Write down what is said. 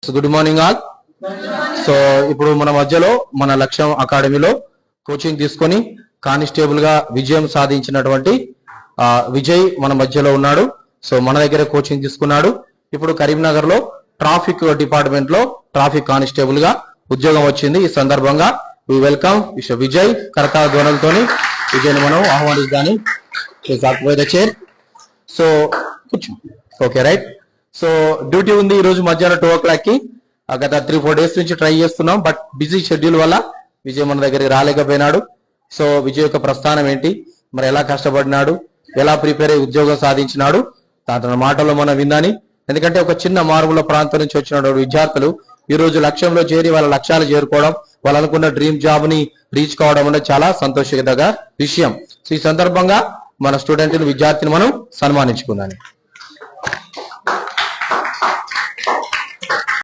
Good morning all. So ఇప్పుడు మన మధ్యలో మన లక్ష్యం అకాడమీలో కోచింగ్ తీసుకొని కానిస్టేబుల్ గా విజయం సాధించినటువంటి విజయ్ మన మధ్యలో ఉన్నాడు. సో మన దగ్గర కోచింగ్ తీసుకున్నాడు. ఇప్పుడు కరీంనగర్ లో ట్రాఫిక్ డిపార్ట్మెంట్ లో ట్రాఫిక్ కానిస్టేబుల్ గా ఉద్యోగం వచ్చింది. ఈ సందర్భంగా వెల్కమ్ విజయ్. కరతాళ ధ్వనులతోని విజయ్ మనం ఆహ్వానిద్దాని. Chair. So okay right. So duty ఉంది ఈ రోజు మధ్యాహ్నం 2 o'clock కి. గత 3-4 days నుంచి ట్రై చేస్తున్నాం, బట్ బిజీ షెడ్యూల్ వల్ల విజయ్ మన దగ్గరికి రాలేకపోయినాడు. సో విజయ్ యొక్క ప్రస్థానం ఏంటి, మరి ఎలా కష్టపడినాడు, ఎలా ప్రిపేర్ అయ్యి ఉద్యోగం సాధించినాడు, తన మాటల్లో మనం విందాని. ఎందుకంటే ఒక చిన్న మారుమూల ప్రాంతం నుంచి వచ్చిన విద్యార్థులు ఈ రోజు లక్ష్యంలో చేరి వాళ్ళ లక్ష్యాలు చేరుకోవడం, వాళ్ళు అనుకున్న డ్రీమ్ జాబ్ ని రీచ్ కావడం అనేది చాలా సంతోషకర విషయం. సో ఈ సందర్భంగా మన స్టూడెంట్ విద్యార్థిని మనం సన్మానించుకుందాం.